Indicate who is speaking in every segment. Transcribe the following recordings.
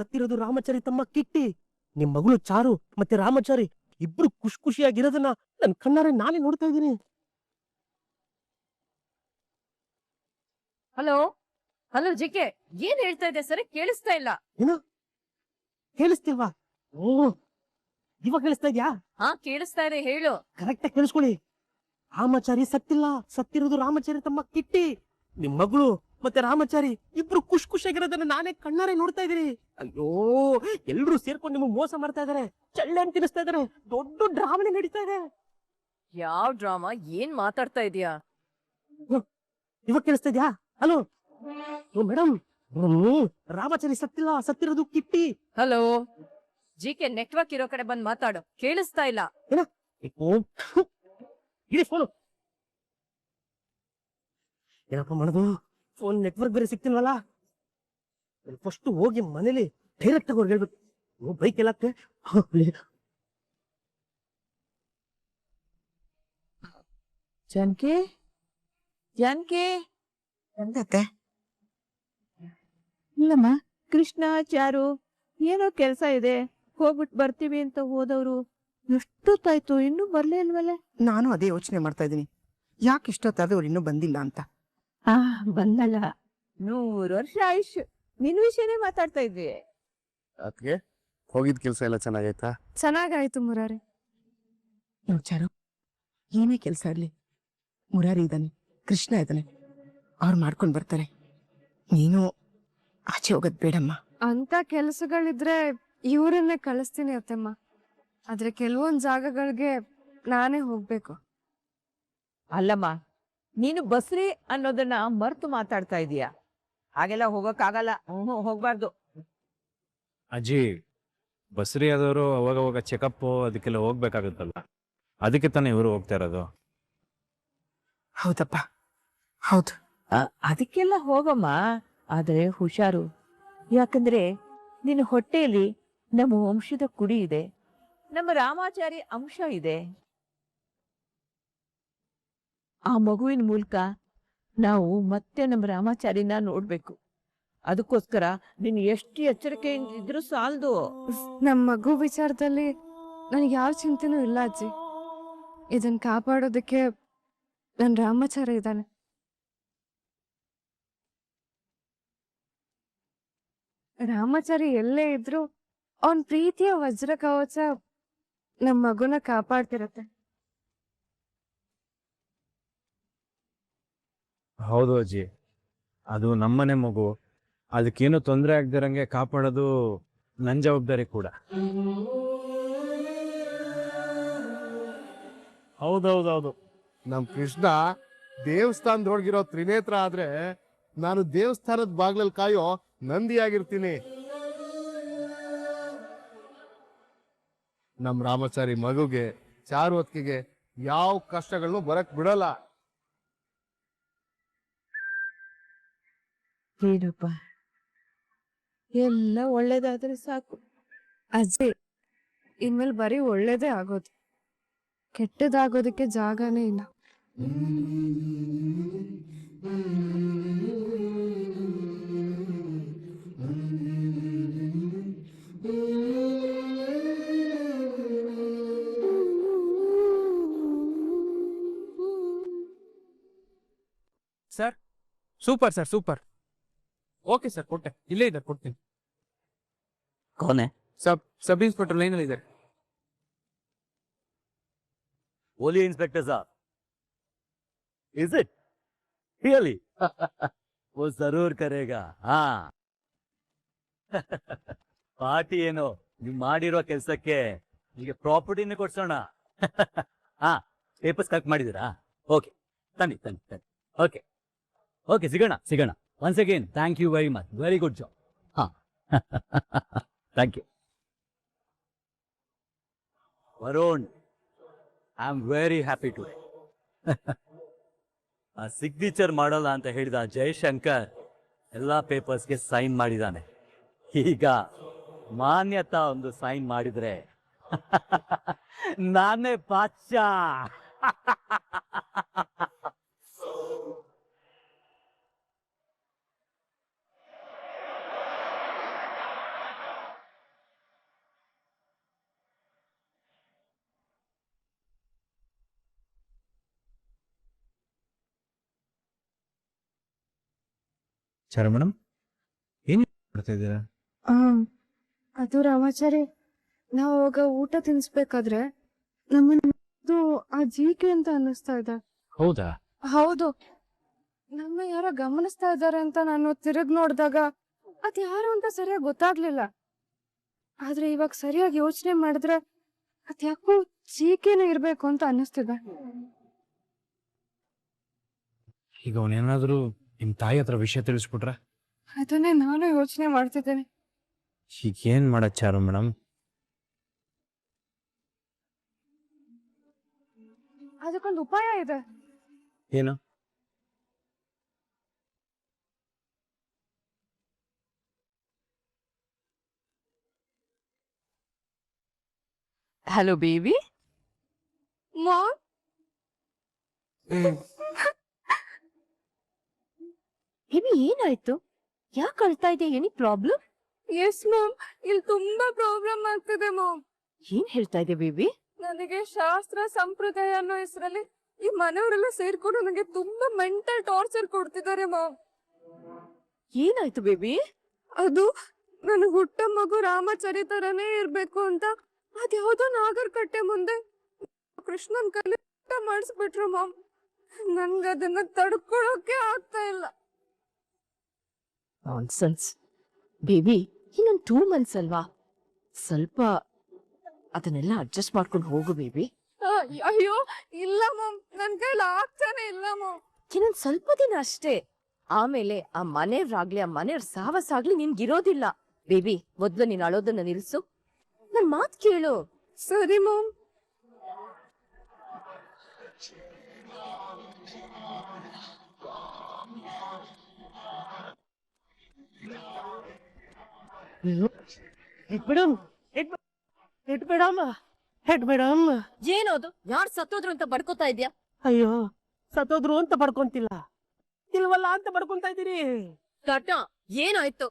Speaker 1: ಸತ್ತಿರೋದು ರಾಮಚಾರಿ ತಮ್ಮ ಕಿಟ್ಟಿ. ನಿಮ್ ಮಗಳು ಚಾರು ಮತ್ತೆ ರಾಮಚಾರಿ ಇಬ್ರು ಖುಷಿಯಾಗಿರೋದನ್ನ ನನ್ ಕಣ್ಣಾರೆ ನಾನೇ ನೋಡ್ತಾ ಇದ್ದೀನಿ.
Speaker 2: ಹಲೋ ಹಲೋ ಜಿಕೆ, ಏನ್ ಹೇಳ್ತಾ ಇದೆ ಸರಿ ಕೇಳಿಸ್ತಾ ಇಲ್ಲ.
Speaker 1: ಏನು ಕೇಳಿಸ್ತಿಲ್ವಾ? ಓ, ಇವಾಗ ಕೇಳಿಸ್ತಾ ಇದ್ಯಾ?
Speaker 2: ಹಾ ಕೇಳಿಸ್ತಾ ಇದೆ, ಹೇಳು.
Speaker 1: ಕರೆಕ್ಟ್ ಆಗಿ ಕೇಳಿಸ್ಕೊಳ್ಳಿ. ರಾಮಚಾರಿ ಸತ್ತಿಲ್ಲ, ಸತ್ತಿರೋದು ರಾಮಚಾರಿ ತಮ್ಮ ಕಿಟ್ಟಿ. ನಿಮ್ ಮಗಳು ಮತ್ತೆ ರಾಮಚಾರಿ ಇಬ್ರು ಖುಷಿಯಾಗಿರೋದನ್ನ ನಾನೇ ಕಣ್ಣಾರೆ ನೋಡ್ತಾ ಇದೀನಿ. ಅಯ್ಯೋ, ಎಲ್ರು ಸೇರ್ಕೊಂಡು ನಿಮ್ಗೆ ಮೋಸ ಮಾಡ್ತಾ ಇದಾರೆ, ಚಳ್ಳೆ ಅಂತ ತಿನ್ನಿಸ್ತಾ ಇದಾರೆ, ದೊಡ್ಡ ಡ್ರಾಮನೆ ನಡೀತಾ ಇದೆ.
Speaker 2: ಯಾವ ಡ್ರಾಮಾ? ಏನ್ ಮಾತಾಡ್ತಾ ಇದೀಯಾ?
Speaker 1: ಇವಾಗ ಕೇಳಿಸ್ತಾ ಇದ್ಯಾ? ಹಲೋ ಮೇಡಮ್, ರಾಮಚಾರಿ ಸತ್ತಿಲ್ಲ, ಸತ್ತಿರೋದು ಕಿಟ್ಟಿ.
Speaker 2: ಹಲೋ ಜಿಕೆ, ನೆಟ್ವರ್ಕ್ ಇರೋ ಕಡೆ ಬಂದ್ ಮಾತಾಡು, ಕೇಳಿಸ್ತಾ ಇಲ್ಲ.
Speaker 1: ಇಡೀ ಫೋನು ಏನಪ್ಪ ಮಾಡೋದು? ಫೋನ್ ನೆಟ್ವರ್ಕ್ ಬೇರೆ ಸಿಗ್ತಿಲ್ವಲ್ಲ. ಫಸ್ಟ್ ಹೋಗಿ ಮನೇಲಿ ಡೈರೆಕ್ಟ್ ಆಗಿ ಅವ್ರಿಗೆ ಹೇಳ್ಬೇಕು. ಬೈಕ್ ಎಲ್ಲಕ್ಕೆ
Speaker 3: ಜಾನಕಿ ಜಾನಕಿ
Speaker 4: ಎಂದತ್ತೆ?
Speaker 3: ಇಲ್ಲಮ್ಮ, ಕೃಷ್ಣ ಚಾರು ಏನೋ ಕೆಲ್ಸ ಇದೆ ಹೋಗ್ಬಿಟ್ಟು ಬರ್ತೀವಿ ಅಂತ ಹೋದವ್ರು ಎಷ್ಟೊತ್ತಾಯ್ತು, ಇನ್ನೂ ಬರ್ಲೇ ಇಲ್ವಲ್ಲ?
Speaker 4: ನಾನು ಅದೇ ಯೋಚನೆ ಮಾಡ್ತಾ ಇದ್ದೀನಿ, ಯಾಕೆ ಇಷ್ಟೊತ್ತಾದ್ರೆ ಅವ್ರು ಇನ್ನೂ ಬಂದಿಲ್ಲ ಅಂತ.
Speaker 3: ಬಂದಲ್ಲ, 100 ವರ್ಷ ಆಯುಷ್. ನಿನ್ ವಿಷಯನೇ ಮಾತಾಡ್ತಾ ಇದ್ವಿ.
Speaker 5: ಅದಕ್ಕೆ ಹೋಗಿದ್ ಕೆಲ್ಸ ಎಲ್ಲ ಚೆನ್ನಾಗೈತಾ?
Speaker 6: ಚೆನ್ನಾಗಾಯ್ತು ಮುರಾರಿ.
Speaker 4: ಚಾರು, ಏನೇ ಕೆಲ್ಸ ಇರ್ಲಿ, ಮುರಾರಿ ಇದ್ದಾನೆ, ಕೃಷ್ಣ ಇದ್ದಾನೆ, ಅವ್ರು ಮಾಡ್ಕೊಂಡ್ ಬರ್ತಾರೆ. ನೀನು ಆಚೆ ಹೋಗೋದ್ ಬೇಡಮ್ಮ.
Speaker 6: ಅಂತ ಕೆಲಸಗಳಿದ್ರೆ ಇವರನ್ನೇ ಕಳಿಸ್ತೀನಿ ಅತ್ತಮ್ಮ. ಆದ್ರೆ ಕೆಲವೊಂದ್ ಜಾಗಗಳಿಗೆ ನಾನೇ ಹೋಗ್ಬೇಕು.
Speaker 3: ಅಲ್ಲಮ್ಮ, ನೀನು ಬಸ್ರಿ ಅನ್ನೋದನ್ನ ಮರ್ತು ಮಾತಾಡ್ತಾ ಇದೀಯ. ಹಾಗೆಲ್ಲ ಹೋಗಕ್ಕಾಗಲ್ಲ, ಹೋಗ್ಬಾರ್ದು.
Speaker 7: ಅಜ್ಜಿ, ಬಸ್ರಿ ಆದವರು ಅವಾಗ ಚೆಕಪ್ ಅದಕ್ಕೆಲ್ಲ ಹೋಗ್ಬೇಕಾಗುತ್ತಲ್ಲ, ಅದಕ್ಕೆ ತಾನೇ ಇವರು ಹೋಗ್ತಾ ಇರೋದು.
Speaker 4: ಹೌದಪ್ಪ, ಹೌದು.
Speaker 3: ಅದಕ್ಕೆಲ್ಲ ಹೋಗಮ್ಮ, ಆದ್ರೆ ಹುಷಾರು. ಯಾಕಂದ್ರೆ ನಿನ್ನ ಹೊಟ್ಟೆಯಲ್ಲಿ ನಮ್ಮ ವಂಶದ ಕುಡಿ ಇದೆ, ನಮ್ಮ ರಾಮಾಚಾರಿ ಅಂಶ ಇದೆ. ಆ ಮಗುವಿನ ಮೂಲಕ ನಾವು ಮತ್ತೆ ನಮ್ಮ ರಾಮಾಚಾರಿನ ನೋಡ್ಬೇಕು. ಅದಕ್ಕೋಸ್ಕರ ನೀನು ಎಷ್ಟು ಎಚ್ಚರಿಕೆಯಿಂದ ಇದ್ರೂ ಸಾಲದು.
Speaker 6: ನಮ್ ಮಗು ವಿಚಾರದಲ್ಲಿ ನನಗೆ ಯಾವ ಚಿಂತೆನೂ ಇಲ್ಲ ಅಜ್ಜಿ. ಇದನ್ ಕಾಪಾಡೋದಕ್ಕೆ ನನ್ ರಾಮಾಚಾರಿ ಇದ್ದಾನೆ. ರಾಮಾಚಾರಿ ಎಲ್ಲೇ ಇದ್ರು ಅವನ್ ಪ್ರೀತಿಯ ವಜ್ರ ಕವಚ ನಮ್ ಮಗುನ ಕಾಪಾಡ್ತಿರತ್ತೆ.
Speaker 7: ಹೌದು ಅಜ್ಜಿ, ಅದು ನಮ್ಮನೆ ಮಗು, ಅದಕ್ಕೇನು ತೊಂದರೆ ಆಗದಿರಂಗೆ ಕಾಪಾಡೋದು ನನ್ನ ಜವಾಬ್ದಾರಿ ಕೂಡ.
Speaker 5: ಹೌದೌದೌದು. ನಮ್ ಕೃಷ್ಣ ದೇವಸ್ಥಾನದೊಳಗಿರೋ ತ್ರಿನೇತ್ರ ಆದ್ರೆ ನಾನು ದೇವಸ್ಥಾನದ ಬಾಗ್ಲಲ್ಲಿ ಕಾಯೋ ನಂದಿಯಾಗಿರ್ತೀನಿ. ನಮ್ ರಾಮಚಾರಿ ಮಗುಗೆ, ಚಾರು ಹೊತ್ತಿಗೆ ಯಾವ ಕಷ್ಟಗಳನ್ನು ಬರಕ್ ಬಿಡಲ್ಲ.
Speaker 3: ಏನಪ್ಪ, ಎಲ್ಲ ಒಳ್ಳೇದಾದ್ರೆ ಸಾಕು.
Speaker 6: ಅಜ್ಜಿ, ಇನ್ಮೇಲೆ ಬರೀ ಒಳ್ಳೇದೇ ಆಗೋದು, ಕೆಟ್ಟದಾಗೋದಕ್ಕೆ ಜಾಗನೇ ಇಲ್ಲ.
Speaker 1: Sir, super sir, super. Okay sir, ಕೊಟ್ಟೆ, ಇಲ್ಲೇ ಇದ್ದಾರೆ, ಕೊಡ್ತೀನಿ.
Speaker 8: कौन है?
Speaker 1: ಸಬ್ ಇನ್ಸ್ಪೆಕ್ಟರ್ ಲೈನ್ ಅಲ್ಲಿ ಇದ್ದಾರೆ.
Speaker 8: बोलिए इंस्पेक्टर साहब. Is it? Really? वो जरूर करेगा. हाँ. ಪಾರ್ಟಿ ಏನೋ ನೀವು ಮಾಡಿರೋ ಕೆಲಸಕ್ಕೆ ನಿಮಗೆ ಪ್ರಾಪರ್ಟಿನೇ ಕೊಡ್ಸೋಣ. ಹಾ, ಪೇಪರ್ಸ್ ಕಲೆಕ್ಟ್ ಮಾಡಿದ್ದೀರಾ? ಓಕೆ, ತನ್ನಿ ತನ್ನಿ ತನ್ನಿ. ಓಕೆ ಓಕೆ, ಸಿಗೋಣ ಸಿಗೋಣ. Once again thank you very much, very good job. ಹಾ, thank you. Varun, I am very happy today. ಆ ಸಿಗ್ನೇಚರ್ ಮಾಡಲ್ಲ ಅಂತ ಹೇಳಿದ ಜಯಶಂಕರ್ ಎಲ್ಲ ಪೇಪರ್ಸ್ಗೆ ಸೈನ್ ಮಾಡಿದ್ದಾನೆ. ಈಗ ಮಾನ್ಯತಾ ಒಂದು ಸೈನ್ ಮಾಡಿದ್ರೆ ನಾನೇ ಬಾದ್ಶಾ.
Speaker 7: ಚಾರು ಮೇಡಮ್ ಏನ್ ಮಾಡ್ತಾ ಇದ್ದೀರಾ?
Speaker 6: ಅದು ರಾಮಾಚಾರಿ, ನಾವು ಅವಾಗ ಊಟ ತಿನ್ಸ್ಬೇಕಾದ್ರೆ ನಮ್ಮನ್ನು ಆ ಜೀಕೆ ಅಂತ ಅನ್ನಿಸ್ತಾ ಇದೆ.
Speaker 7: ಹೌದಾ?
Speaker 6: ಹೌದು, ನಮ್ಮ ಯಾರೋ ಗಮನಿಸ್ತಾ ಇದ್ದಾರೆ ಅಂತ ನಾನು ತಿರುಗ್ ನೋಡಿದಾಗ ಅದ್ ಯಾರು ಅಂತ ಸರಿಯಾಗಿ ಗೊತ್ತಾಗ್ಲಿಲ್ಲ. ಆದ್ರೆ ಇವಾಗ ಸರಿಯಾಗಿ ಯೋಚನೆ ಮಾಡಿದ್ರೆ ಅದ್ಯಾಕೋ ಜೀಕೆನೇ ಇರ್ಬೇಕು ಅಂತ ಅನ್ನಿಸ್ತಿದೆ.
Speaker 7: ಈಗ ಅವನೇನಾದ್ರೂ ನಿಮ್ ತಾಯಿ ಹತ್ರ ವಿಷಯ ತಿಳಿಸ್ಬಿಟ್ರೆ?
Speaker 6: ಅದನ್ನೇ ನಾನು ಯೋಚನೆ ಮಾಡ್ತಿದ್ದೇನೆ.
Speaker 7: ಈಗ ಏನ್ ಮಾಡತ್ ಚಾರು ಮೇಡಮ್?
Speaker 6: ಅದಕ್ಕೊಂದು ಉಪಾಯ ಇದೆ.
Speaker 7: ಏನು?
Speaker 3: Hello baby.
Speaker 6: ಮಾಮ್,
Speaker 3: ಬೇಬಿ ಏನಾಯ್ತು? ಯಾಕೆ ಅಳ್ತಾ ಇದೆ? ಏನಿ ಪ್ರಾಬ್ಲಮ್?
Speaker 6: ಎಸ್ ಮಾಮ್, ಇಲ್ಲಿ ತುಂಬಾ ಪ್ರಾಬ್ಲಮ್ ಆಗ್ತಿದೆ ಮಾಮ್.
Speaker 3: ಏನ್ ಹೇಳ್ತಾ ಇದೆ ಬೇಬಿ?
Speaker 6: ನನಗೆ ಶಾಸ್ತ್ರ ಸಂಪ್ರದಾಯ ಅನ್ನೋ ಹೆಸರಲ್ಲಿ ಈ ಮನೆಯವರೆಲ್ಲ ಸೇರ್ಕೊಂಡು ನನಗೆ ತುಂಬಾ ಮೆಂಟಲ್ ಟಾರ್ಚರ್ ಕೊಡ್ತಿದ್ದಾರೆ ಮಾಮ್.
Speaker 3: ಏನಾಯ್ತು ಬೇಬಿ?
Speaker 6: ಅದು ನನ್ನ ಹುಟ್ಟ ಮಗು ರಾಮಚರಿ ತರನೇ ಇರ್ಬೇಕು ಅಂತ ಅದ್ಯಾವ್ದೋ ನಾಗರ್ ಕಟ್ಟೆ ಮುಂದೆ ಕೃಷ್ಣನ್ ಕೈಲಿ ಮಾಡಿಸ್ಬಿಟ್ರು ಮಾಮ್. ನನ್ಗದನ್ನ ತಡ್ಕೊಳಕ್ಕೆ ಆಗ್ತಾ ಇಲ್ಲ.
Speaker 3: ನಾನ್ಸೆನ್ಸ್ ಬೇಬಿ, ಇನ್ನೊಂದು 2 months ಅಲ್ವಾ? ಸ್ವಲ್ಪ ಅದನ್ನೆಲ್ಲ ಅಡ್ಜಸ್ಟ್ ಮಾಡ್ಕೊಂಡು ಹೋಗು ಬೇಬಿ.
Speaker 6: ಅಯ್ಯೋ ಇಲ್ಲ ಮಾಮ್, ನನ್ ಕೈಲಿ ಆಗ್ತಾನೆ ಇಲ್ಲ ಮಾಮ್.
Speaker 3: ಇನ್ನೊಂದ್ ಸ್ವಲ್ಪ ದಿನ ಅಷ್ಟೇ, ಆಮೇಲೆ ಆ ಮನೆಯವ್ರಾಗ್ಲಿ ಆ ಮನೆಯವ್ರ ಸಾವಸಾಗ್ಲಿ ನಿನ್ಗಿರೋದಿಲ್ಲ. ಬೇಬಿ, ಮೊದ್ಲು ನೀನ್ ಅಳೋದನ್ನ ನಿಲ್ಸು, ನನ್ ಮಾತ್ ಕೇಳು.
Speaker 6: ಸರಿ ma'am.
Speaker 1: Head madam, head madam.
Speaker 3: ಏನೋದು? ಯಾರ್ ಸತ್ತೋದ್ರು ಅಂತ ಬಡ್ಕೋತಾ ಇದ್ಯಾ?
Speaker 1: ಅಯ್ಯೋ, ಸತ್ತೋದ್ರು ಅಂತ ಬಡ್ಕೊಂತಿಲ್ಲ, ಇಲ್ವಲ್ಲ ಅಂತ ಬಡ್ಕೊಂತ ಇದೀರಿ.
Speaker 3: ಟಾಟ, ಏನಾಯ್ತು?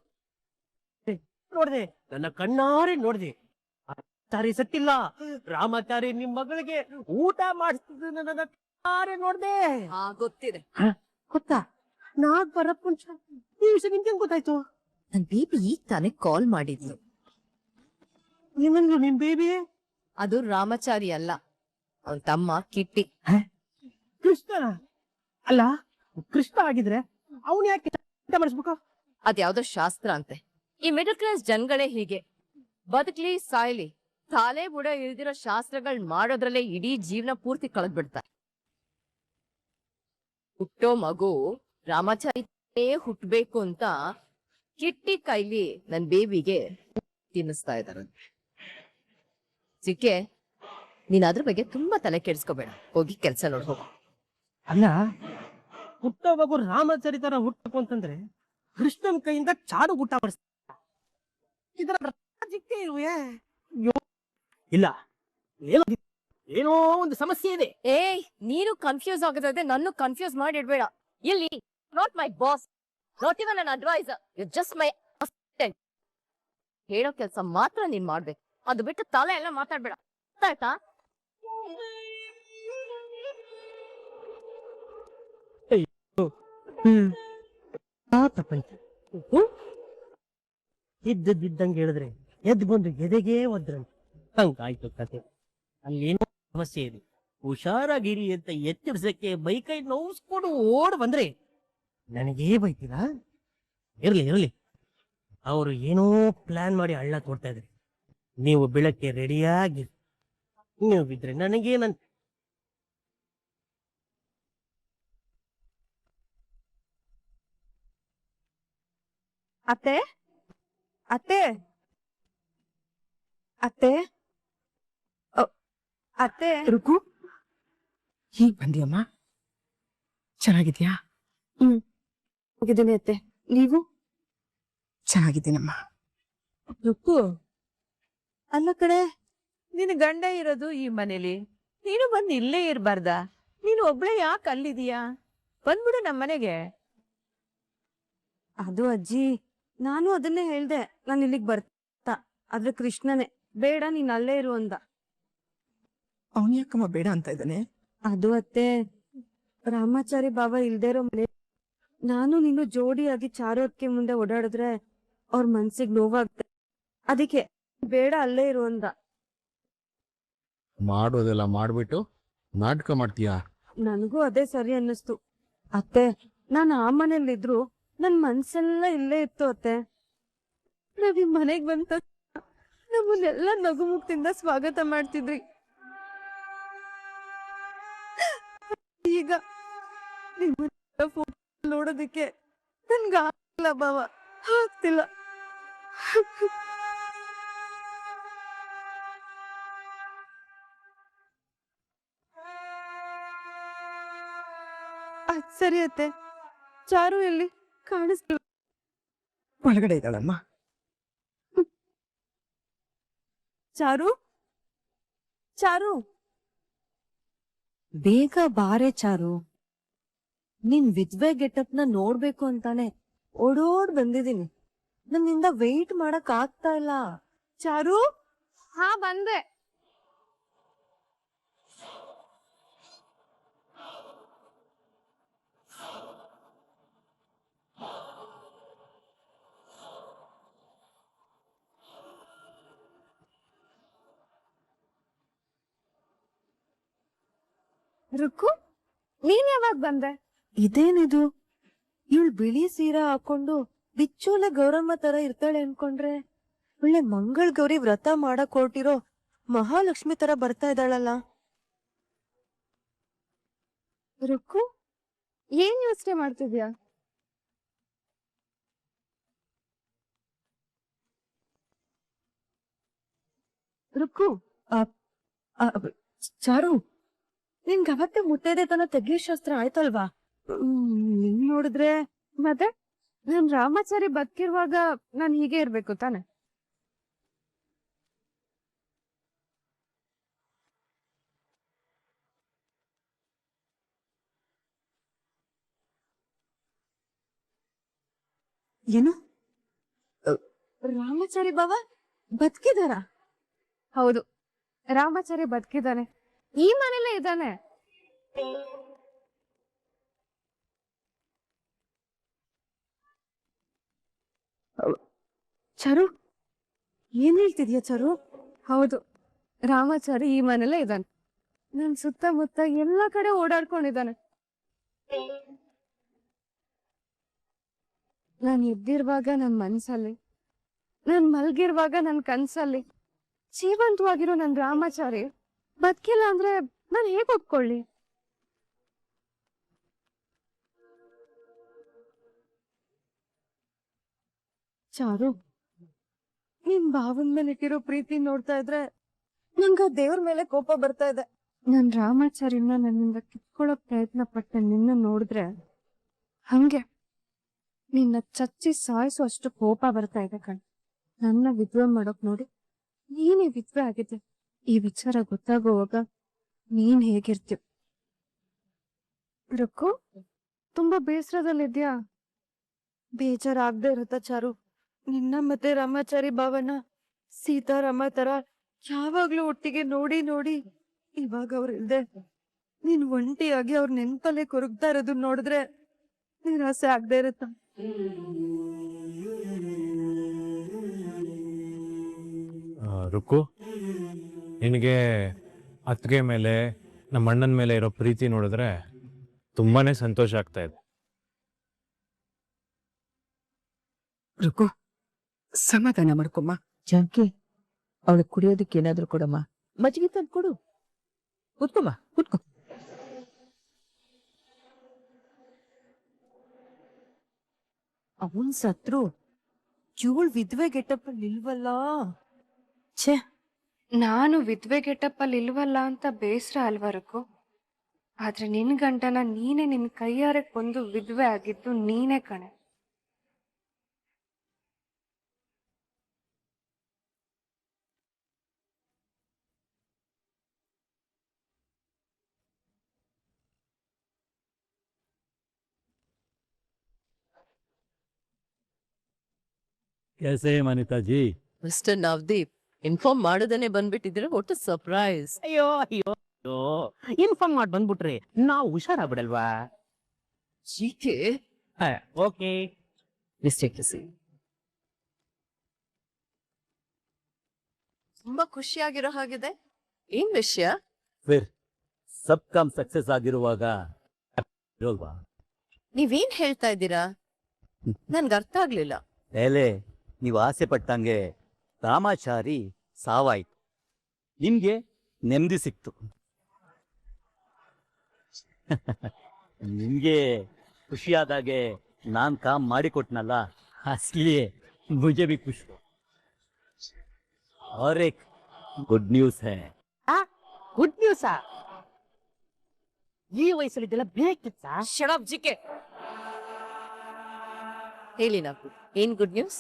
Speaker 1: ನೋಡ್ದೆ, ನನ್ನ ಕಣ್ಣಾರೆ ನೋಡ್ದೆ. ಚಾರಿ ಸತ್ತಿಲ್ಲ, ರಾಮಾಚಾರಿ ನಿಮ್ ಮಗಳಿಗೆ ಊಟ ಮಾಡಿಸ್ತಿದ್ದು ನನ್ನ ಕಣ್ಣಾರೆ ನೋಡ್ದೆ.
Speaker 3: ಗೊತ್ತಿದೆ.
Speaker 1: ಗೊತ್ತಾ? ನಾಕ್ ಬರಕ್ ಮುಂಚೆ ಈ ವಿಷಯ ನಿಮ್ಗೆ ಗೊತ್ತಾಯ್ತು?
Speaker 3: ನನ್ ಬೇಬಿ ಈಗ ತಾನೇ ಕಾಲ್ ಮಾಡಿದ್ಲು.
Speaker 1: ಏನಂದ್ರು ನಿಮ್ ಬೇಬಿ?
Speaker 3: ಅದು ರಾಮಚಾರಿ ಅಲ್ಲ, ಅವನ್ ತಮ್ಮ ಕಿಟ್ಟಿ.
Speaker 1: ಕೃಷ್ಣ ಅಲ್ಲ? ಕೃಷ್ಣ ಆಗಿದ್ರೆ ಅವನ್ ಯಾಕೆ ಊಟ ಮಾಡಿಸ್ಬೇಕು?
Speaker 3: ಅದ್ಯಾವ್ದೋ ಶಾಸ್ತ್ರ ಅಂತೆ. ಈ ಮಿಡಲ್ ಕ್ಲಾಸ್ ಜನಗಳೇ ಹೀಗೆ, ಬದುಕ್ಲಿ ಸಾಯ್ಲಿ ತಾಲೆ ಬುಡ ಇಲ್ದಿರೋ ಶಾಸ್ತ್ರಗಳ್ ಮಾಡೋದ್ರಲ್ಲೇ ಇಡೀ ಜೀವನ ಪೂರ್ತಿ ಕಳೆದ್ ಬಿಡ್ತಾರೆ. ಹುಟ್ಟೋ ಮಗು ರಾಮಾಚಾರಿ ಹುಟ್ಬೇಕು ಅಂತ ಕಿಟ್ಟಿ ಕೈಲಿ ನನ್ ಬೇಬಿಗೆ ತಿನ್ನಿಸ್ತಾ ಇದಾರೆ. ಚಿಕ್ಕೆ, ನೀನ್ ಅದ್ರ ಬಗ್ಗೆ ತುಂಬಾ ತಲೆ ಕೆಡ್ಸ್ಕೋಬೇಡ, ಹೋಗಿ ಕೆಲ್ಸ ನೋಡ್ ಹೋಗು.
Speaker 1: ಅಲ್ಲ, ಹುಟ್ಟೋ ಮಗು ರಾಮಾಚಾರಿ ತರ ಹುಟ್ಟಬೇಕು ಅಂತಂದ್ರೆ ಕೃಷ್ಣನ್ ಕೈಯಿಂದ ಚಾರು ಊಟ ಮಾಡಿಸ್ತಾರೆ. ಇದರ ರಾಜ್ಯಕ್ಕೆ ಇರುವೆ? ಇಲ್ಲ, ಏನೋ ಒಂದು ಸಮಸ್ಯೆ ಇದೆ.
Speaker 3: ಏಯ್, ನೀನು ಕನ್ಫ್ಯೂಸ್ ಆಗದೆ ನನ್ನ ಕನ್ಫ್ಯೂಸ್ ಮಾಡಿಡ್ಬೇಡ. ಇಲ್ಲಿ not my boss, not even an adviser, you just my assistant. ಹೇಳೋ ಕೆಲ್ಸ ಮಾತ್ರ ನೀನ್ ಮಾಡ್ಬೇಕು, ಅದು ಬಿಟ್ಟು ತಲೆ ಎಲ್ಲ ಮಾತಾಡ್ಬೇಡ, ಆಯ್ತಾ?
Speaker 1: ಪ್ರಪಂಚ ಇದ್ದಂಗೆ ಹೇಳಿದ್ರೆ ಎದ್ದು ಬಂದು ಎದೆಗೆ ಒದ್ರಂತೆ. ಹಂಗಾಯ್ತು ಕತೆ. ಅಲ್ಲೇನೋ ಸಮಸ್ಯೆ ಇದೆ, ಹುಷಾರಾಗಿರಿ ಅಂತ ಎಚ್ಚರಿಸಕ್ಕೆ ಬೈಕೈ ನೋವಿಸ್ಕೊಂಡು ಓಡ್ ಬಂದ್ರೆ ನನಗೇ ಬೈತೀರಾ? ಇರ್ಲಿ, ಅವರು ಏನೋ ಪ್ಲಾನ್ ಮಾಡಿ ಹಳ್ಳ ತೋಡ್ತಾ ಇದ್ರಿ. ನೀವು ಬೆಳಕ್ಕೆ ರೆಡಿಯಾಗಿ, ನೀವು ಬಿದ್ರೆ ನನಗೇನಂತ.
Speaker 6: ಅತ್ತೆ, ಅತ್ತೆ, ಅತ್ತೆ, ಅತ್ತೆ.
Speaker 4: ರುಕು, ಹೀಗ್ ಬಂದಿಯಮ್ಮ? ಚೆನ್ನಾಗಿದ್ಯಾ?
Speaker 6: ಹೋಗಿದ್ದೀನಿ ಅತ್ತೆ, ನೀವು?
Speaker 4: ಚೆನ್ನಾಗಿದ್ದೀನಮ್ಮ.
Speaker 3: ರುಕ್ಕು, ಅಲ್ಲ ಕಡೆ, ನಿನ್ನ ಗಂಡ ಇರೋದು ಈ ಮನೇಲಿ, ನೀನು ಬಂದು ಇಲ್ಲೇ ಇರ್ಬಾರ್ದ? ನೀನು ಒಬ್ಳೆ ಯಾಕೆ ಅಲ್ಲಿದೀಯಾ? ಬಂದ್ಬಿಡು ನಮ್ಮನೆಗೆ.
Speaker 6: ಅದು ಅಜ್ಜಿ, ನಾನು ಅದನ್ನೇ ಹೇಳ್ದೆ, ನಾನು ಇಲ್ಲಿಗೆ ಬರ್ತಾ. ಆದ್ರೆ ಕೃಷ್ಣನೇ ಬೇಡ, ನೀನ್ ಅಲ್ಲೇ ಇರು ಅಂದ.
Speaker 4: ಅವನ್ ಯಾಕಮ್ಮ ಬೇಡ ಅಂತ ಇದ್ದಾನೆ?
Speaker 6: ಅದು ಅತ್ತೆ, ರಾಮಾಚಾರಿ ಬಾಬಾ ಇಲ್ದೇ ಇರೋ ಮನೆ ನಾನು ನೀನು ಜೋಡಿಯಾಗಿ ಚಾರೋದ್ಕೆ ಮುಂದೆ ಓಡಾಡಿದ್ರೆ ಅವ್ರ ಮನ್ಸಿಗೆ ನೋವಾಗ್ತದೆ. ಅದಕ್ಕೆ ಬೇಡ ಅಲ್ಲೇ ಇರು ಅಂದ.
Speaker 5: ಮಾಡೋದೆಲ್ಲ ಮಾಡ್ಬಿಟ್ಟು ನಾಟಕ ಮಾಡ್ತೀಯಾ?
Speaker 6: ನನಗೂ ಅದೇ ಸರಿ ಅನ್ನಿಸ್ತು. ಅತ್ತೆ, ನಾನು ಆ ಮನೇಲಿದ್ರು ನನ್ ಮನ್ಸೆಲ್ಲ ಇಲ್ಲೇ ಇತ್ತು ಅತ್ತೆ. ನಾವ್ ಈ ಮನೆಗ್ ಬಂತ ನಮ್ಮನ್ನೆಲ್ಲ ನಗುಮುಖದಿಂದ ಸ್ವಾಗತ ಮಾಡ್ತಿದ್ರಿ. ಈಗ ನಿಮ್ಮ ಫೋಟೋ ನೋಡೋದಕ್ಕೆ ನನ್ಗ ಆಗ್ತಿಲ್ಲ ಬಾವ, ಆಗ್ತಿಲ್ಲ. ಅದ್ ಸರಿ ಅತ್ತೆ, ಚಾರು ಎಲ್ಲಿ ಕಾಣಿಸ್ತಿಲ್ಲ.
Speaker 4: ಒಳಗಡೆ ಇದ್ದಾಳಮ್ಮ.
Speaker 6: ಚಾರು, ಚಾರು, ಬೇಗ ಬಾರೆ ಚಾರು. ನಿನ್ ವಿದ್ವೆ ಗೆಟಪ್ ನ ನೋಡ್ಬೇಕು ಅಂತಾನೆ ಓಡೋಡ್ ಬಂದಿದೀನಿ. ನನ್ನಿಂದ ವೆಯ್ಟ್ ಮಾಡಕ್ ಆಗ್ತಾ ಇಲ್ಲ. ಚಾರು, ಹಾ ಬಂದೆ. ರುಕ್ಕು, ನೀನ್ ಯಾವಾಗ ಬಂದೆ? ಇದೇನಿದು, ಇವಳು ಬಿಳಿ ಸೀರೆ ಹಾಕೊಂಡು ಬಿಚ್ಚೋಲೆ ಗೌರಮ್ಮ ತರ ಇರ್ತಾಳೆ ಅನ್ಕೊಂಡ್ರೆ ಒಳ್ಳೆ ಮಂಗಳ್ ಗೌರಿ ವ್ರತ ಮಾಡಕ್ ಹೊರಟಿರೋ ಮಹಾಲಕ್ಷ್ಮಿ ತರ ಬರ್ತಾ ಇದ್ದಾಳಲ್ಲ. ರುಕ್ಕು, ಏನ್ ಯೋಚನೆ ಮಾಡ್ತಿದ್ಯಾ? ರುಕ್ಕು, ಚಾರು, ನಿನ್ಗೆ ಅವತ್ತೇ ಮುತ್ತೈದೆ ತನ ತೆಗಿಯೋ ಶಾಸ್ತ್ರ ಆಯ್ತಲ್ವಾ? ನೀನ್ ನೋಡಿದ್ರೆ ಮತ್ತೆ ನನ್ ರಾಮಾಚಾರಿ ಬದುಕಿರುವಾಗ ನಾನ್ ಹೀಗೆ ಇರ್ಬೇಕು ತಾನೆ?
Speaker 4: ಏನು?
Speaker 6: ರಾಮಾಚಾರಿ ಬಾವ ಬದುಕಿದಾರ? ಹೌದು, ರಾಮಾಚಾರಿ ಬದುಕಿದಾನೆ, ಈ ಮನೇಲೇ ಇದ್ದಾನೆ. ಚರು, ಏನ್ ಹೇಳ್ತಿದ್ಯಾ ಚರು? ಹೌದು, ರಾಮಾಚಾರಿ ಈ ಮನೇಲೇ ಇದ್ದಾನೆ. ನನ್ ಸುತ್ತಮುತ್ತ ಎಲ್ಲಾ ಕಡೆ ಓಡಾಡ್ಕೊಂಡಿದ್ದಾನೆ. ನಾನ್ ಎದ್ದಿರುವಾಗ ನನ್ ಮನ್ಸಲ್ಲಿ, ನಾನ್ ಮಲ್ಗಿರುವಾಗ ನನ್ ಕನ್ಸಲ್ಲಿ ಜೀವಂತವಾಗಿರೋ ನನ್ ರಾಮಾಚಾರಿ ಬದುಕಿಲ್ಲ ಅಂದ್ರೆ ನಾನ್ ಹೇಗ್ ಒಪ್ಕೊಳ್ಳಿ? ಚಾರು, ನಿನ್ ಭಾವನ್ ಮೇಲೆ ಇಟ್ಟಿರೋ ಪ್ರೀತಿ ನೋಡ್ತಾ ಇದ್ರೆ ನಂಗ ದೇವ್ರ ಮೇಲೆ ಕೋಪ ಬರ್ತಾ ಇದೆ. ನನ್ ರಾಮಾಚಾರಿನ ನನ್ನಿಂದ ಕಿತ್ಕೊಳ್ಳೋ ಪ್ರಯತ್ನ ಪಟ್ಟ ನಿನ್ನ ನೋಡಿದ್ರೆ ಹಂಗೆ ನಿನ್ನ ಚಚ್ಚಿ ಸಾಯಿಸೋ ಅಷ್ಟು ಕೋಪ ಬರ್ತಾ ಇದೆ ಕಣ್. ನನ್ನ ವಿದ್ವೆ ಮಾಡೋಕ್ ನೋಡಿ ನೀನೇ ವಿದ್ವೆ ಆಗಿದ್ದೆ. ಈ ವಿಚಾರ ಗೊತ್ತಾಗೋವಾಗ ನೀನ್ ಹೇಗಿರ್ತೀಯ? ರುಕ್ಕು, ತುಂಬಾ ಬೇಸರದಲ್ಲಿದ್ಯಾ? ಬೇಜಾರಾಗ್ದೇ ಇರುತ್ತ ಚಾರು. ನಿನ್ನ ಮತ್ತೆ ರಾಮಾಚಾರಿ ಭಾವನ ಸೀತಾರಾಮ ತರ ಯಾವಾಗ್ಲೂ ಒಟ್ಟಿಗೆ ನೋಡಿ ನೋಡಿ ಇವಾಗ ಅವ್ರ ಇಲ್ದೆ ನೀನ್ ಒಂಟಿಯಾಗಿ ಅವ್ರ ನೆನ್ಪಲ್ಲೇ ಕೊರಗ್ತಾ ಇರೋದು ನೋಡಿದ್ರೆ ನಿರಾಸೆ ಆಗದೆ ಇರುತ್ತ.
Speaker 7: ರುಕ್ಕು, ನಿನಗೆ ಅತ್ತಿಗೆ ಮೇಲೆ ನಮ್ಮ ಅಣ್ಣನ ಮೇಲೆ ಇರೋ ಪ್ರೀತಿ ನೋಡಿದ್ರೆ ತುಂಬಾನೇ ಸಂತೋಷ ಆಗ್ತಾ ಇದೆ.
Speaker 4: ರುಕು, ಸಮಾಧಾನ ಮಾಡ್ಕೊಮ್ಮ.
Speaker 9: ಜಾನಕಿ, ಅವಳಿಗೆ ಕುಡಿಯೋದಕ್ಕೆ ಏನಾದ್ರೂ ಕೊಡಮ್ಮ. ಮಜ್ಜಿಗೆ ತಂದು ಕೊಡು. ಕೂತ್ಕೊಮ್ಮ, ಕೂತ್ಕೊ.
Speaker 6: ಅವನ್ ಸತ್ರು ಇವಳು ವಿದ್ವೆ ಗೆಟಪ್ ಅಲ್ಲಿ ಇಲ್ವಲ್ಲ. ಛೇ, ನಾನು ವಿದ್ವೆ ಗೆಟಪ್ ಅಲ್ಲಿ ಇಲ್ವಲ್ಲ ಅಂತ ಬೇಸರ ಅಲ್ವರಕು. ಆದ್ರೆ ನಿನ್ ಗಂಟನ ನೀನೇ ನಿನ್ ಕೈಯಾರೆ ಕೊಂದು ವಿದ್ವೆ ಆಗಿದ್ದು ನೀನೇ ಕಣೆ.
Speaker 8: कैसे है अनिता जी?
Speaker 9: ಮಿಸ್ಟರ್ ನವದೀಪ್, ಇನ್ಫಾರ್ಮ್ ಮಾಡದೇನೆ ಬಂದ್ಬಿಟ್ಟಿದ್ರೆ ಒಟ್ಟು ಸರ್ಪ್ರೈಸ್.
Speaker 1: ಅಯ್ಯೋ ಅಯ್ಯೋ ಅಯ್ಯೋ, ಇನ್ಫಾರ್ಮ್ ಮಾಡಿ ಬಂದ್ಬಿಟ್ರಿ ನಾವು ಹುಷಾರಾಗ್ಬಿಡಲ್ವಾ?
Speaker 9: ಜೀಕೆ,
Speaker 8: ಓಕೆ ಮಿಸ್ಟೇಕ್
Speaker 3: ತುಂಬಾ ಖುಷಿಯಾಗಿರೋ ಹಾಗಿದೆ. ಏನ್ ವಿಷಯ?
Speaker 8: ಫಿರ್ ಸಬ್ ಕಾಮ್ ಸಕ್ಸಸ್ ಆಗಿರುವಾಗ ಇರೋಲ್ವಾ?
Speaker 3: ನೀವೇನ್ ಹೇಳ್ತಾ ಇದ್ದೀರಾ? ನನ್ಗೆ ಅರ್ಥ ಆಗ್ಲಿಲ್ಲ.
Speaker 8: ಮೇಲೆ ನೀವು ಆಸೆ ಪಟ್ಟಂಗೆ ರಾಮಾಚಾರಿ ಸಾವಾಯ್ತು, ನಿಮ್ಗೆ ನೆಮ್ಮದಿ ಸಿಕ್ತು. ನಿಮ್ಗೆ ಖುಷಿಯಾದಾಗೆ ನಾನ್ ಕಾಮ್ ಮಾಡಿಕೊಟ್ನಲ್ಲ, ಅಸ್ಲಿಯೇ ಮುझे भी खुश हो. और एक गुड न्यूज है.
Speaker 1: ಗುಡ್ ನ್ಯೂಸಾ? ಈ ವಯಸ್ಸಲ್ಲಿ ಇದೆಲ್ಲ ಬೇಕಿತ್ತ?
Speaker 2: Shut up GK.
Speaker 3: ಹೇಳಿ ನಾವು, ಏನ್ ಗುಡ್ ನ್ಯೂಸ್?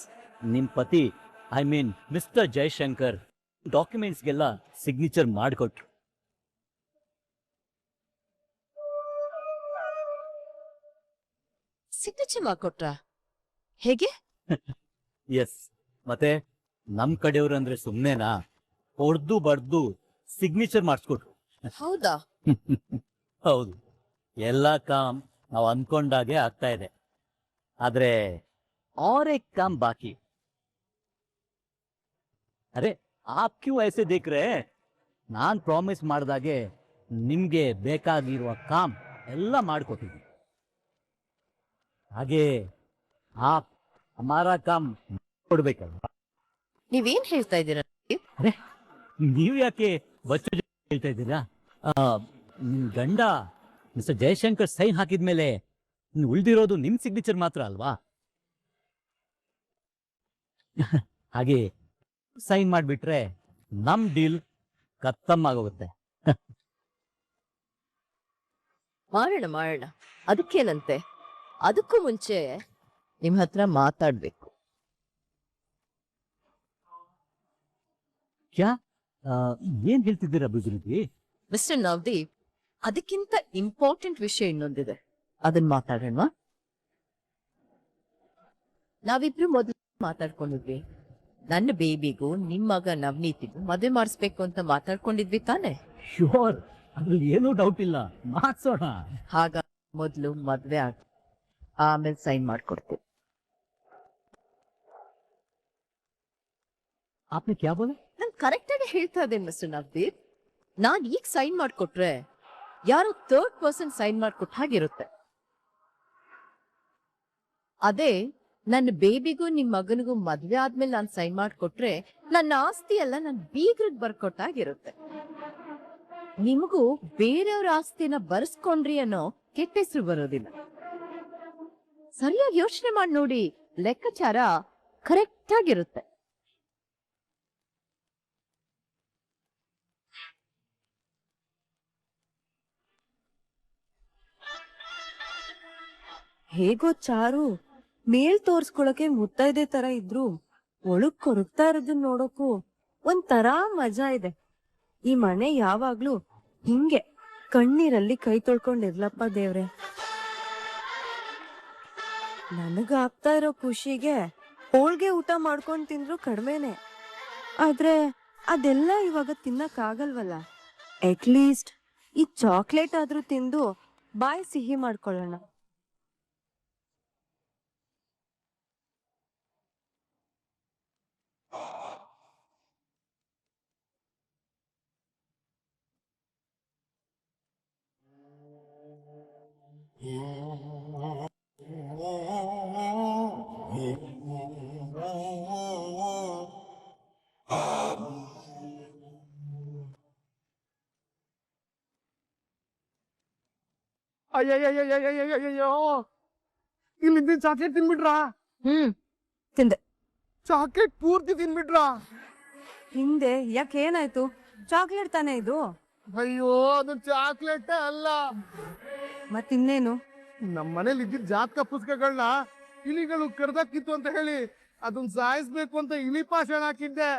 Speaker 8: ನಿಮ್ ಪತಿ ಐ ಮೀನ್ ಮಿಸ್ಟರ್ ಜಯಶಂಕರ್ ಡಾಕ್ಯುಮೆಂಟ್ಸ್ಗೆಲ್ಲ ಸಿಗ್ನೇಚರ್ ಮಾಡಿಕೊಟ್ರು.
Speaker 3: ಸಿಗ್ನೇಚರ್ ಮಾಡ್ಕೊಟ್ರಾ? ಹೇಗೆ?
Speaker 8: ಎಸ್, ಮತ್ತೆ ನಮ್ ಕಡೆಯವ್ರು ಅಂದ್ರೆ ಸುಮ್ನೆನಾ? ಹೊಡ್ದು ಬಡ್ದು ಸಿಗ್ನೇಚರ್ ಮಾಡಿಸ್ಕೊಟ್ರು.
Speaker 3: ಹೌದಾ?
Speaker 8: ಹೌದು, ಎಲ್ಲಾ ಕಾಮ್ ನಾವು ಅನ್ಕೊಂಡಾಗೆ ಆಗ್ತಾ ಇದೆ. ಆದ್ರೆ और एक काम बाकी. अरे आप क्यों ऐसे देख रहे हैं? ನಾನ್ ಪ್ರಾಮಿಸ್ ಮಾಡ್ದಾಗೆ ನಿಮ್ಗೆ ಬೇಕಾಗಿರುವ ಕಾಮ್ ಎಲ್ಲ ಮಾಡ್ಕೊಟ್ಟಿದ್ದೀನಿ. ಹಾಗೆ आप हमारा काम ಕೊಡ್ಬೇಕಲ್ವಾ?
Speaker 3: ನೀವೇನ್ ಹೇಳ್ತಾ ಇದ್ದೀರಾ?
Speaker 8: ಅರೆ, ನೀವು ಯಾಕೆ ಬಚ್ಚು ಹೇಳ್ತಾ ಇದ್ದೀರಾ? ನಿಮ್ ಗಂಡ ಮಿಸ್ಟರ್ ಜಯಶಂಕರ್ ಸೈನ್ ಹಾಕಿದ್ಮೇಲೆ ಉಳಿದಿರೋದು ನಿಮ್ ಸಿಗ್ನೇಚರ್ ಮಾತ್ರ ಅಲ್ವಾ? ಹಾಗೆ ಸೈನ್ ಮಾಡ್ಬಿಟ್ರೆ ನಮ್ ಡೀಲ್ ಖತಮ್ ಆಗೋಗುತ್ತೆ.
Speaker 3: ಮಾಡೋಣ ಮಾಡೋಣ, ಅದಕ್ಕೇನಂತೆ. ಅದಕ್ಕೂ ಮುಂಚೆ ನಿಮ್ ಹತ್ರ ಮಾತಾಡ್ಬೇಕು.
Speaker 8: ಕ್ಯಾ ಏನ್ ಹೇಳ್ತಿದ್ದೀರಾ ಬಿಜುನಿಧಿ?
Speaker 3: ಮಿಸ್ಟರ್ ನವದೀಪ್, ಅದಕ್ಕಿಂತ ಇಂಪಾರ್ಟೆಂಟ್ ವಿಷಯ ಇನ್ನೊಂದಿದೆ, ಅದನ್ನ ಮಾತಾಡೋಣ. ನಾವಿಬ್ರು ಮೊದಲು ಮಾತಾಡ್ಕೊಂಡಿದ್ವಿ, ನನ್ನ ಬೇಬಿಗೂ ನಿಮ್ ಮಗ ನವನೀತಿಗೂ ಮದುವೆ ಮಾಡಿಸ್ಬೇಕು ಅಂತ ಮಾತಾಡ್ಕೊಂಡಿದ್ವಿ ತಾನೆ?
Speaker 8: ಶ್ಯೂರ್, ಅದ್ರಲ್ಲಿ ಏನೂ ಡೌಟ್ ಇಲ್ಲ, ಮಾಡ್ಸೋಣ.
Speaker 3: ಹಾಗ ಮೊದಲು ಮದ್ವೆ ಆಗ, ಆಮೇಲೆ ಸೈನ್ ಮಾಡ್ಕೊಡ್ತೀವಿ.
Speaker 8: आपने क्या बोला?
Speaker 3: ನಾನು ಕರೆಕ್ಟ್ ಆಗಿ ಹೇಳ್ತಾ ಇದ್ದೇನೆ ಮಿಸ್ಟರ್ ನವದೀಪ್. ನಾನ್ ಈಗ ಸೈನ್ ಮಾಡ್ಕೊಟ್ರೆ ಯಾರೋ ಥರ್ಡ್ ಪರ್ಸನ್ ಸೈನ್ ಮಾಡ್ಕೊಟ್ಟ ಹಾಗಿರುತ್ತೆ. ಅದೇ ನನ್ನ ಬೇಬಿಗೂ ನಿಮ್ ಮಗನಿಗೂ ಮದ್ವೆ ಆದ್ಮೇಲೆ ನಾನು ಸೈನ್ ಮಾಡ್ಕೊಟ್ರೆ ನನ್ನ ಆಸ್ತಿ ಎಲ್ಲ ನನ್ನ ಬೀಗ್ರಿಗೆ ಬರ್ಕೊಟ್ಟಾಗಿರುತ್ತೆ. ನಿಮಗೂ ಬೇರೆಯವ್ರ ಆಸ್ತಿನ ಬರ್ಸ್ಕೊಂಡ್ರಿ ಅನ್ನೋ ಕೆಟ್ಟ ಹೆಸರು ಬರೋದಿಲ್ಲ. ಸರಿಯಾಗಿ ಯೋಚನೆ ಮಾಡಿ ನೋಡಿ, ಲೆಕ್ಕಾಚಾರ ಕರೆಕ್ಟ್ ಆಗಿರುತ್ತೆ.
Speaker 6: ಹೇಗೋ ಚಾರು ಮೇಲ್ ತೋರ್ಸ್ಕೊಳಕ್ಕೆ ಮುತ್ತೈದೆ ತರ ಇದ್ರು ಒಳಗ್ ಕೊರಗ್ತಾ ಇರೋದನ್ನ ನೋಡೋಕು ಒಂಥರಾ ಮಜಾ ಇದೆ. ಈ ಮನೆ ಯಾವಾಗ್ಲೂ ಹಿಂಗೆ ಕಣ್ಣೀರಲ್ಲಿ ಕೈ ತೊಳ್ಕೊಂಡಿರ್ಲಪ್ಪ ದೇವ್ರೆ. ನನಗ ಆಗ್ತಾ ಇರೋ ಖುಷಿಗೆ ಹೋಳ್ಗೆ ಊಟ ಮಾಡ್ಕೊಂಡ್ ತಿಂದ್ರು ಕಡಿಮೆನೆ. ಆದ್ರೆ ಅದೆಲ್ಲ ಇವಾಗ ತಿನ್ನಕ್ ಆಗಲ್ವಲ್ಲ. ಅಟ್ಲೀಸ್ಟ್ ಈ ಚಾಕ್ಲೇಟ್ ಆದ್ರೂ ತಿಂದು ಬಾಯಿ ಸಿಹಿ ಮಾಡ್ಕೊಳ್ಳೋಣ.
Speaker 5: ಅಯ್ಯಯ್ಯಯ್ಯಯ್ಯಯ್ಯಯ್ಯೋ, ಇಲ್ಲಿದ್ದ ಚಾಕ್ಲೇಟ್ ತಿನ್ಬಿಟ್ರಾ?
Speaker 6: ತಿಂದೆ.
Speaker 5: ಚಾಕ್ಲೇಟ್ ಪೂರ್ತಿ ತಿನ್ಬಿಟ್ರಾ?
Speaker 6: ಹಿಂದೆ ಯಾಕೆ ಏನಾಯ್ತು? ಚಾಕ್ಲೇಟ್ ತಾನೇ ಇದು.
Speaker 5: ಅಯ್ಯೋ, ಅದು ಚಾಕ್ಲೇಟ್ ಅಲ್ಲ.
Speaker 6: ಮತ್ತಿನ್ನೇನು?
Speaker 5: ನಮ್ ಮನೇಲಿ ಇದ್ದಿದ್ದ ಜಾತಕ ಪುಸ್ತಕಗಳನ್ನ ಇಲಿಗಳು ಕರ್ದಕ್ಕಿತ್ತು ಅಂತ ಹೇಳಿ ಅದನ್ನ ಸಾಯಿಸ್ಬೇಕು ಅಂತ ಇಲಿ ಪಾಷಾಣ ಹಾಕಿದ್ದೆ.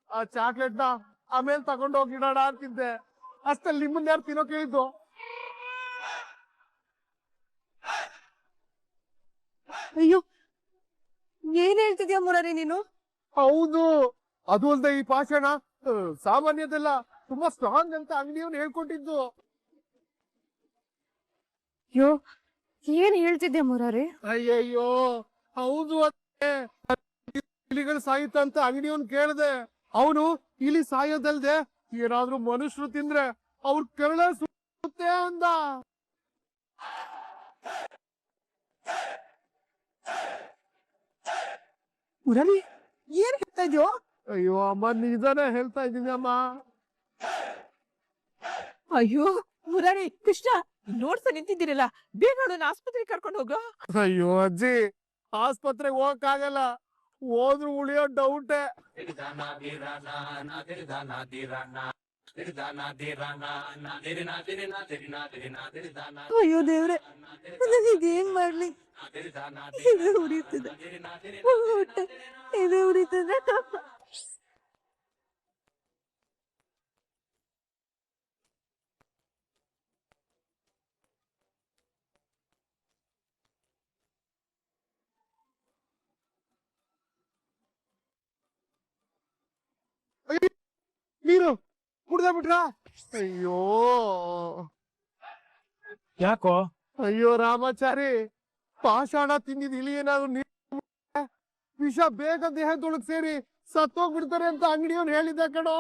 Speaker 5: ಆ ಚಾಕ್ಲೇಟ್ ನ ಆಮೇಲೆ ತಗೊಂಡು ಹೋಗಿಡೋಣ ಅಂತಿದ್ದೆ. ಅಷ್ಟಲ್ಲಿ ನಿಮ್ಮನ್ನ ಯಾರು ತಿನ್ನೋ ಕೇಳಿದ್ದು?
Speaker 6: ಅಯ್ಯೋ, ಏನ್ ಹೇಳ್ತಿದ್ಯಾ ಮುರಾರಿ ನೀನು?
Speaker 5: ಹೌದು, ಅದು ಅಲ್ದೆ ಈ ಪಾಷಾಣ ಸಾಮಾನ್ಯದಲ್ಲ, ತುಂಬಾ ಸ್ಟ್ರಾಂಗ್ ಅಂತ ಅಂಗಡಿಯವನು ಹೇಳ್ಕೊಟ್ಟಿದ್ದು.
Speaker 6: ಅಯ್ಯೋ ಏನ್ ಹೇಳ್ತಿದ್ದೆ ಮುರಾರಿ?
Speaker 5: ಅಯ್ಯಯ್ಯೋ ಹೌದು, ಇಲಿಗಳು ಸಾಯುತ್ತ ಅಂತ ಅಂಗಡಿಯವನ್ ಕೇಳ್ದೆ. ಅವನು ಇಲಿ ಸಾಯೋದಲ್ದೆ ಏನಾದ್ರೂ ಮನುಷ್ಯರು ತಿಂದ್ರೆ ಅವ್ರ ಕರಳ ಸುತ್ತೆ ಅಂದ.
Speaker 4: ಮುರಳಿ ಏನ್ ಹೇಳ್ತಾ ಇದ್ಯೋ?
Speaker 5: ಅಯ್ಯೋ ಅಮ್ಮ, ನಿಜಾನೇ ಹೇಳ್ತಾ ಇದ್ದೀನಿ ಅಮ್ಮ.
Speaker 9: ಅಯ್ಯೋ ಮುರಾರಿ, ಕೃಷ್ಣ ನೋಡ್ತಾ ನಿಂತಿದ್ದೀರಲ್ಲ, ಬೇಗ ಅವಳನ್ನ ಆಸ್ಪತ್ರೆಗೆ ಕರ್ಕೊಂಡು ಹೋಗೋ.
Speaker 5: ಅಯ್ಯೋ ಅಜ್ಜಿ, ಆಸ್ಪತ್ರೆಗೆ ಹೋಗಕ್ಕಾಗಲ್ಲ, ಹೋದ್ರು ಉಳಿಯೋ ಡೌಟೆ.
Speaker 9: ಅಯ್ಯೋ ದೇವ್ರೆ, ಇದೇನ್ ಮಾಡ್ಲಿ? ಎದೆ ಉರಿತದೆ, ಎದೆ ಉರಿತದೆ.
Speaker 5: ನೀರು ಕುಡ್ದ ಬಿಟ್ರ? ಅಯ್ಯೋ
Speaker 7: ಯಾಕೋ?
Speaker 5: ಅಯ್ಯೋ ರಾಮಾಚಾರಿ, ಪಾಷಾಣ ತಿಂದಿದ್ ಇಲಿ ಏನಾದ್ರು ವಿಷ ಬೇಗ ದೇಹದೊಳಗ್ ಸೇರಿ ಸತ್ತೋಗ್ಬಿಡ್ತಾರೆ ಅಂತ ಅಂಗಡಿಯವನು ಹೇಳಿದ್ದ ಕಣೋ.